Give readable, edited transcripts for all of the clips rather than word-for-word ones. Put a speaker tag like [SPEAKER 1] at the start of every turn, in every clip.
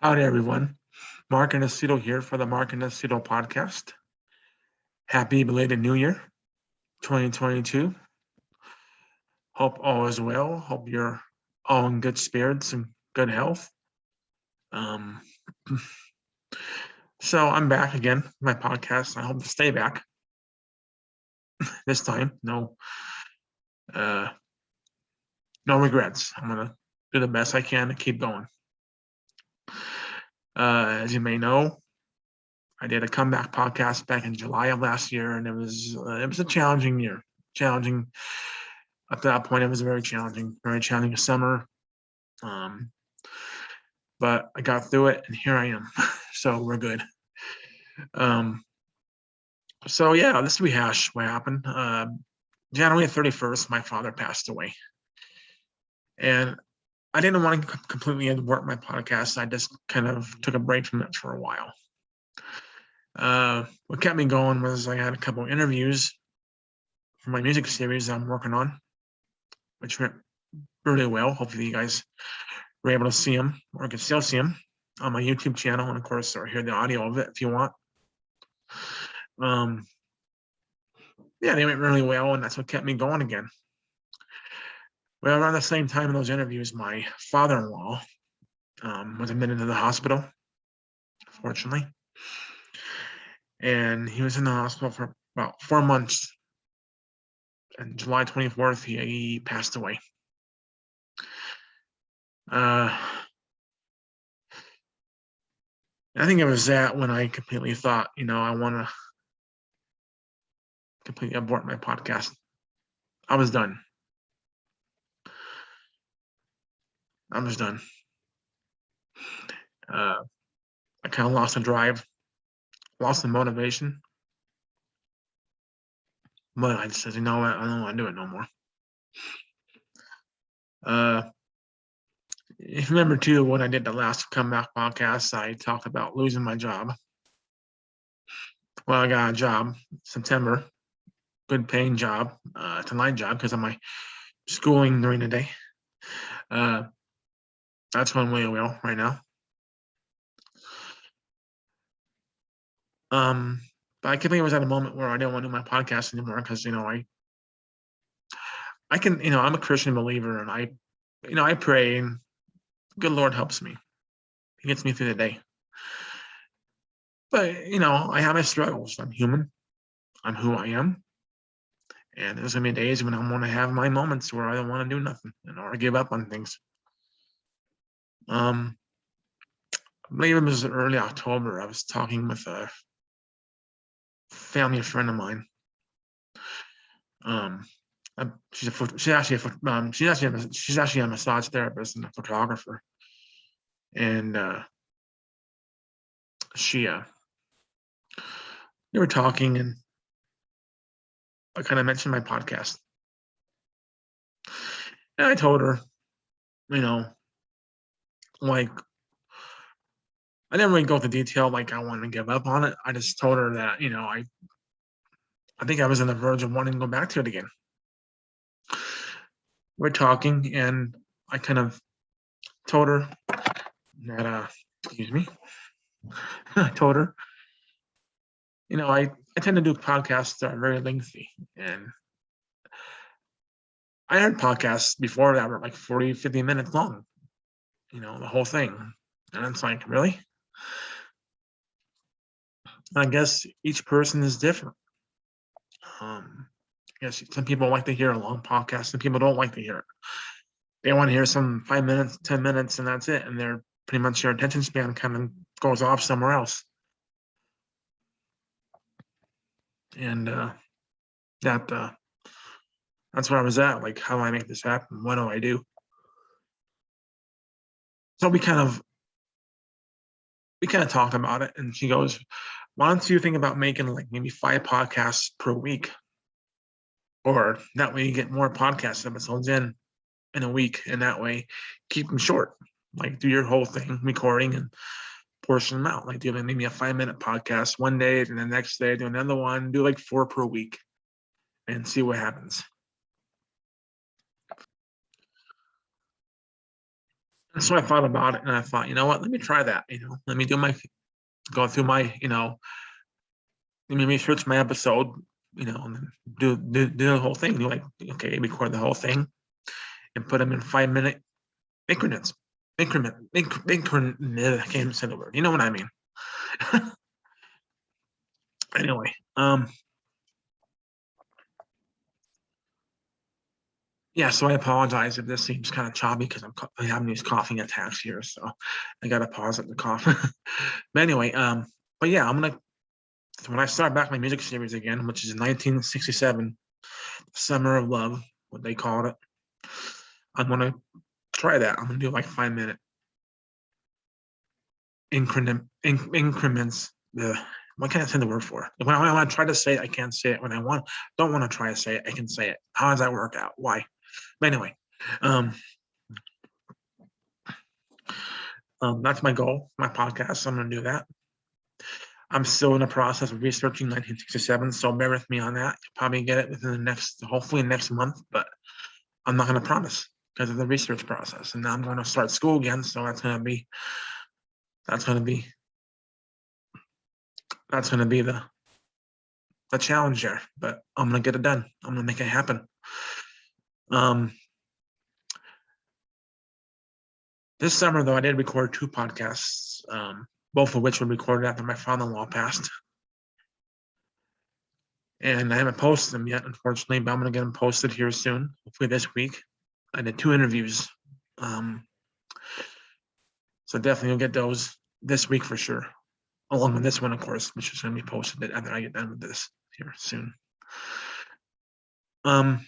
[SPEAKER 1] Howdy, everyone. Mark Innacito here for the Mark Innacito podcast. Happy belated New Year, 2022. Hope all is well. Hope you're all in good spirits and good health. Um, so I'm back again, my podcast. I hope to stay back this time. Uh, no regrets. I'm gonna do the best I can to keep going. As you may know, I did a comeback podcast back in July of last year, and it was a challenging year. Challenging up to that point. It was very challenging summer. But I got through it, and here I am. So we're good. So yeah, let's rehash what happened. January 31st, my father passed away, and I didn't want to completely abort my podcast. I just kind of took a break from it for a while. What kept me going was I had a couple of interviews for my music series I'm working on, which went really well. Hopefully you guys were able to see them or can still see them on my YouTube channel, and of course, or hear the audio of it if you want. Yeah, they went really well, and that's what kept me going again. Well, around the same time in those interviews, my father-in-law was admitted to the hospital, fortunately. And he was in the hospital for about 4 months. And July 24th, he passed away. I think it was that when I completely thought, I want to completely abort my podcast. I was done. I was done. I kind of lost the drive, lost the motivation. But I just said, you know what, I don't want to do it no more. If you remember too, when I did the last comeback podcast, I talked about losing my job. Well, I got a job September, good paying job. It's a night job because of my schooling during the day. That's going way well right now. But I think it was at a moment where I didn't want to do my podcast anymore because I can, I'm a Christian believer, and I pray, and good Lord helps me. He gets me through the day. But I have my struggles. I'm human. I'm who I am. And there's gonna be days when I'm gonna have my moments where I don't want to do nothing or give up on things. I believe it was early October. I was talking with a family friend of mine. She's actually a massage therapist and a photographer, and we were talking, and I kind of mentioned my podcast, and I told her, like, I didn't really go into detail like I wanted to give up on it. I just told her that I think I was on the verge of wanting to go back to it again. We're talking, and I kind of told her that excuse me. I told her, I tend to do podcasts that are very lengthy, and I heard podcasts before that were like 40, 50 minutes long, the whole thing. And it's like, really? I guess each person is different. I guess some people like to hear a long podcast, some people don't like to hear it. They want to hear some 5 minutes, 10 minutes, and that's it. And they're pretty much their attention span kind of goes off somewhere else. And that's where I was at. Like, how do I make this happen? What do I do? So we kind of talked about it, and she goes, why don't you think about making like maybe 5 podcasts per week? Or that way you get more podcast episodes in a week, and that way keep them short. Like, do your whole thing, recording, and portion them out. Like, do maybe a 5-minute podcast one day, and the next day do another one. Do like 4 per week, and see what happens. And so I thought about it, and I thought, you know what, let me try that. Let me go through my, let me research my episode, and then do the whole thing. Do like, okay, record the whole thing and put them in 5-minute increments. Increment. I can't even say the word. You know what I mean? Anyway, yeah. So I apologize if this seems kind of choppy because I'm having these coughing attacks here, so I got to pause at the cough. But anyway, but yeah, when I start back my music series again, which is 1967, Summer of Love, what they called it. I'm gonna try that. I'm gonna do like 5-minute increments. What can I say the word for? When I want to try to say it, I can't say it. When I don't want to try to say it, I can say it. How does that work out? Why? But anyway, that's my goal, my podcast. So I'm gonna do that. I'm still in the process of researching 1967, so bear with me on that. You'll probably get it within hopefully next month, but I'm not going to promise because of the research process. And now I'm going to start school again, so that's going to be the challenge there. But I'm going to get it done. I'm going to make it happen. This summer, though, I did record 2 podcasts, both of which were recorded after my father-in-law passed. And I haven't posted them yet, unfortunately, but I'm going to get them posted here soon, hopefully this week. I did 2 interviews. So definitely you'll get those this week for sure, along with this one, of course, which is going to be posted after I get done with this here soon. I'm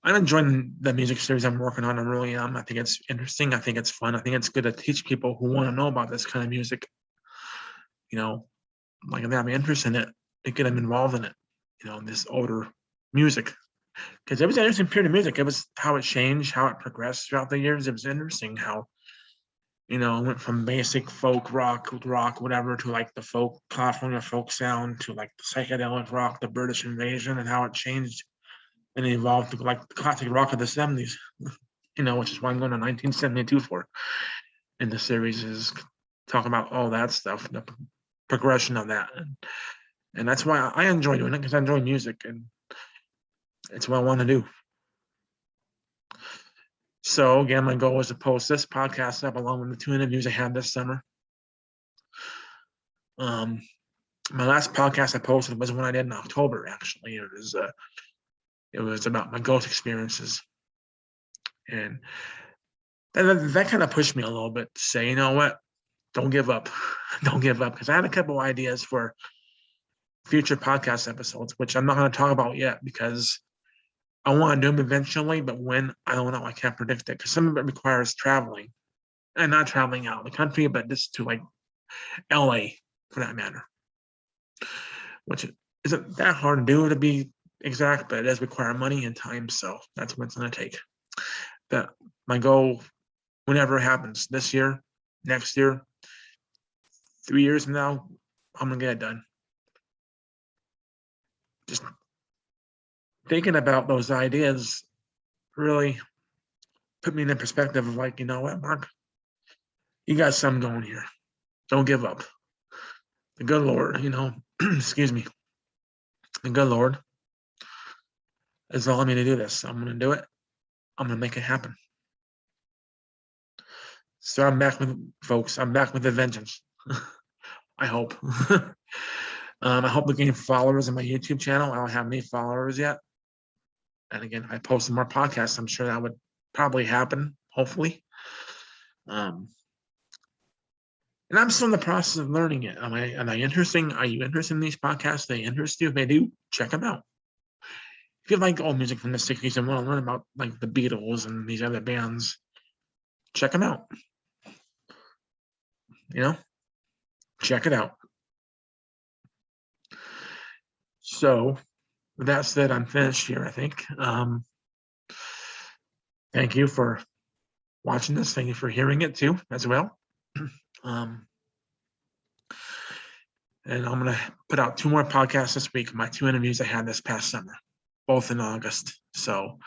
[SPEAKER 1] enjoying the music series I'm working on. I really am. I think it's interesting. I think it's fun. I think it's good to teach people who want to know about this kind of music, like if they have an interest in it, to get them involved in it, this older music. Because it was an interesting period of music. It was how it changed, how it progressed throughout the years. It was interesting how, it went from basic folk rock, whatever, to like the folk California folk sound, to like the psychedelic rock, the British invasion, and how it changed and evolved to like the classic rock of the 70s, which is why I'm going to 1972 for. And the series is talking about all that stuff, the progression of that. And that's why I enjoy doing it, because I enjoy music and it's what I want to do. So again, my goal was to post this podcast up along with the 2 interviews I had this summer. My last podcast I posted was one I did in October. Actually, it was about my ghost experiences, and that kind of pushed me a little bit to say, you know what, don't give up, don't give up, because I had a couple ideas for future podcast episodes, which I'm not going to talk about yet because I want to do them eventually, but when, I don't know. I can't predict it because some of it requires traveling, and not traveling out of the country, but just to like LA for that matter, which isn't that hard to do, to be exact, but it does require money and time, so that's what it's going to take. That my goal, whenever it happens, this year, next year, 3 years from now, I'm going to get it done. Just thinking about those ideas really put me in the perspective of like, you know what, Mark, you got something going here. Don't give up. The good Lord, excuse me, the good Lord is allowing me to do this. I'm going to do it. I'm going to make it happen. So I'm back with, folks. I'm back with a vengeance. I hope. I hope to gain followers on my YouTube channel. I don't have any followers yet. And again, I posted more podcasts. I'm sure that would probably happen, hopefully. And I'm still in the process of learning it. Am I interesting? Are you interested in these podcasts? They interest you? If they do, check them out. If you like old music from the 60s and want to learn about like the Beatles and these other bands, check them out. Check it out. So with that said, I'm finished here, I think. Thank you for watching this. Thank you for hearing it too, as well. And I'm going to put out 2 more podcasts this week, my 2 interviews I had this past summer, both in August. So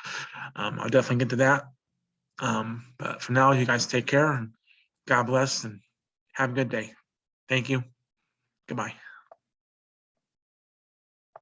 [SPEAKER 1] I'll definitely get to that. But for now, you guys take care and God bless and have a good day. Thank you. Goodbye.